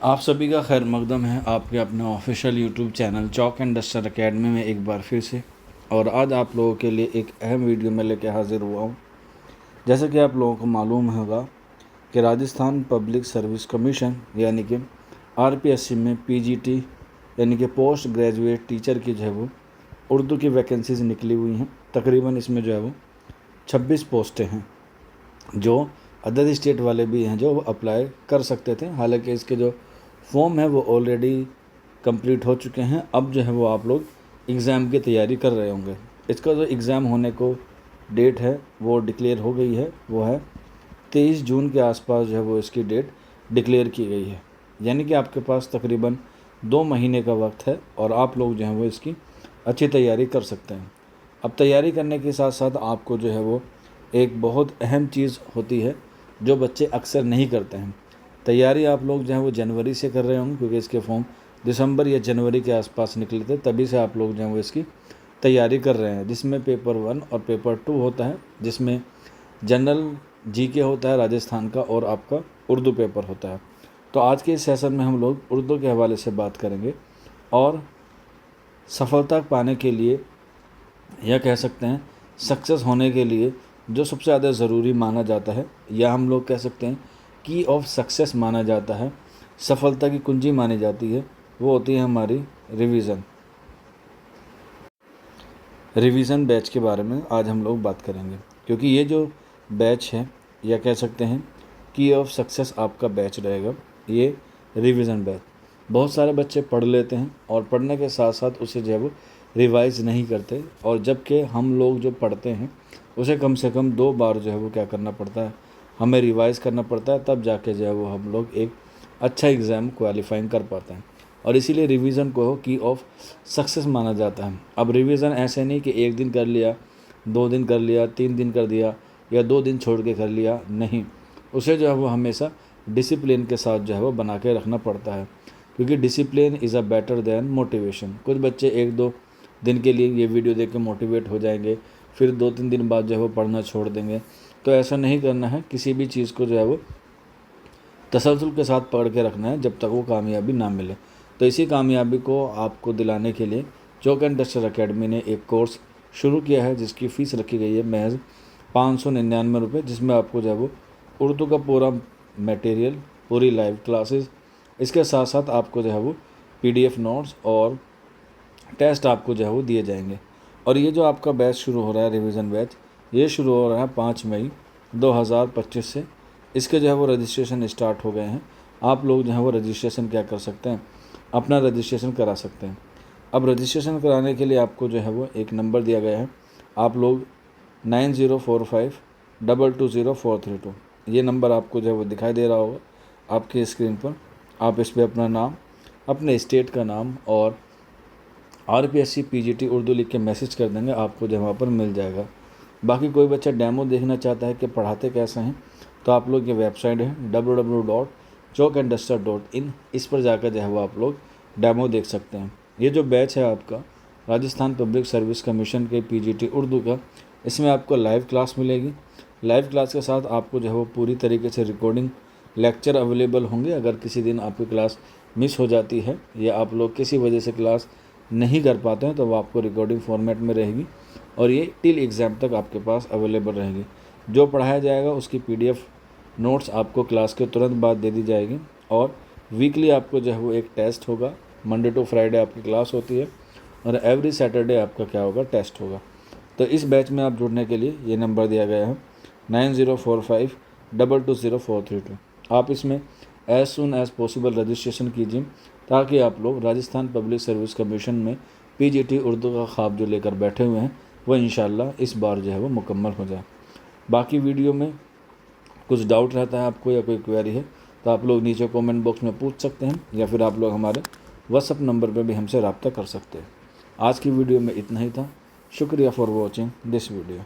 आप सभी का खैर मकदम है आपके अपने official YouTube channel chalk and duster academy में एक बार फिर से। और आज आप लोगों के लिए एक अहम वीडियो में लेकर हाजिर हुआ हूँ। जैसा कि आप लोगों को मालूम होगा कि राजस्थान पब्लिक सर्विस कमीशन यानी कि आरपीएससी में पीजीटी यानी कि पोस्ट ग्रेजुएट टीचर की जो है वो उर्दू की वैकेंसीज निकली हुई हैं। तकरीबन इसमें जो है वो 26 पोस्टें हैं जो अदर स्टेट वाले भी हैं जो अप्लाई कर सकते थे। हालांकि इसके जो फॉर्म है वो ऑलरेडी कंप्लीट हो चुके हैं। अब जो है वो आप लोग एग्ज़ाम की तैयारी कर रहे होंगे। इसका जो एग्ज़ाम होने को डेट है वो डिक्लेयर हो गई है, वो है 23 जून के आसपास जो है वो इसकी डेट डिक्लेयर की गई है। यानी कि आपके पास तकरीबन 2 महीने का वक्त है और आप लोग जो है वो इसकी अच्छी तैयारी कर सकते हैं। अब तैयारी करने के साथ साथ आपको जो है वो एक बहुत अहम चीज़ होती है जो बच्चे अक्सर नहीं करते हैं। तैयारी आप लोग जो है वो जनवरी से कर रहे होंगे, क्योंकि इसके फॉर्म दिसंबर या जनवरी के आसपास निकले थे, तभी से आप लोग जो है वो इसकी तैयारी कर रहे हैं। जिसमें पेपर 1 और पेपर 2 होता है, जिसमें जनरल जीके होता है राजस्थान का और आपका उर्दू पेपर होता है। तो आज के इस सेशन में हम लोग उर्दू के हवाले से बात करेंगे और सफलता पाने के लिए या कह सकते हैं सक्सेस होने के लिए जो सबसे ज़्यादा ज़रूरी माना जाता है, या हम लोग कह सकते हैं की ऑफ सक्सेस माना जाता है, सफलता की कुंजी मानी जाती है, वो होती है हमारी रिवीजन बैच के बारे में आज हम लोग बात करेंगे। क्योंकि ये जो बैच है या कह सकते हैं की ऑफ सक्सेस आपका बैच रहेगा, ये रिवीजन बैच। बहुत सारे बच्चे पढ़ लेते हैं और पढ़ने के साथ साथ उसे जो है वो रिवाइज नहीं करते, और जबकि हम लोग जो पढ़ते हैं उसे कम से कम 2 बार जो है वो क्या करना पड़ता है, हमें रिवाइज़ करना पड़ता है, तब जाके जो है वो हम लोग एक अच्छा एग्ज़ाम क्वालिफाइंग कर पाते हैं। और इसीलिए रिवीजन को की ऑफ सक्सेस माना जाता है। अब रिवीजन ऐसे नहीं कि 1 दिन कर लिया, 2 दिन कर लिया, 3 दिन कर दिया या 2 दिन छोड़ के कर लिया, नहीं, उसे जो है वो हमेशा डिसिप्लिन के साथ जो है वो बना के रखना पड़ता है। क्योंकि discipline is a better than motivation. कुछ बच्चे 1-2 दिन के लिए ये वीडियो देख के मोटिवेट हो जाएंगे, फिर 2-3 दिन बाद जो है वो पढ़ना छोड़ देंगे। तो ऐसा नहीं करना है। किसी भी चीज़ को जो है वो तसलसल के साथ पकड़ के रखना है जब तक वो कामयाबी ना मिले। तो इसी कामयाबी को आपको दिलाने के लिए चॉक एंड डस्टर एकेडमी ने एक कोर्स शुरू किया है, जिसकी फ़ीस रखी गई है महज 599 रुपये, जिसमें आपको जो है वो उर्दू का पूरा मटेरियल, पूरी लाइव क्लासेस, इसके साथ साथ आपको जो है वो PDF नोट्स और टेस्ट आपको जो है वो दिए जाएंगे। और ये जो आपका बैच शुरू हो रहा है, रिवीजन बैच, ये शुरू हो रहा है 5 मई 2025 से। इसके जो है वो रजिस्ट्रेशन स्टार्ट हो गए हैं। आप लोग जो है वो रजिस्ट्रेशन क्या कर सकते हैं, अपना रजिस्ट्रेशन करा सकते हैं। अब रजिस्ट्रेशन कराने के लिए आपको जो है वो एक नंबर दिया गया है, आप लोग 9045220432, ये नंबर आपको जो है वो दिखाई दे रहा होगा आपकी स्क्रीन पर। आप इस पर अपना नाम, अपने स्टेट का नाम और आरपीएससी पीजीटी उर्दू लिख के मैसेज कर देंगे, आपको जो वहाँ पर मिल जाएगा। बाकी कोई बच्चा डेमो देखना चाहता है कि पढ़ाते कैसे हैं, तो आप लोग की वेबसाइट है www.chalkandduster.in, इस पर जाकर जो है वो आप लोग डेमो देख सकते हैं। ये जो बैच है आपका राजस्थान पब्लिक सर्विस कमीशन के पीजीटी उर्दू का, इसमें आपको लाइव क्लास मिलेगी। लाइव क्लास के साथ आपको जो है वो पूरी तरीके से रिकॉर्डिंग लेक्चर अवेलेबल होंगे। अगर किसी दिन आपकी क्लास मिस हो जाती है या आप लोग किसी वजह से क्लास नहीं कर पाते हैं, तो वो आपको रिकॉर्डिंग फॉर्मेट में रहेगी और ये टिल एग्ज़ाम तक आपके पास अवेलेबल रहेगी। जो पढ़ाया जाएगा उसकी PDF नोट्स आपको क्लास के तुरंत बाद दे दी जाएगी। और वीकली आपको जो है वो एक टेस्ट होगा। मंडे टू फ्राइडे आपकी क्लास होती है और एवरी सैटरडे आपका क्या होगा, टेस्ट होगा। तो इस बैच में आप जुड़ने के लिए ये नंबर दिया गया है 9045220432। आप इसमें as soon as possible registration कीजिए, ताकि आप लोग राजस्थान पब्लिक सर्विस कमीशन में पीजीटी उर्दू का ख्वाब जो लेकर बैठे हुए हैं वह इंशाल्लाह इस बार जो है वो मुकम्मल हो जाए। बाकी वीडियो में कुछ डाउट रहता है आपको या कोई क्वेरी है, तो आप लोग नीचे कमेंट बॉक्स में पूछ सकते हैं, या फिर आप लोग हमारे व्हाट्सअप नंबर पर भी हमसे रब्ता कर सकते हैं। आज की वीडियो में इतना ही था। शुक्रिया फॉर वॉचिंग दिस वीडियो।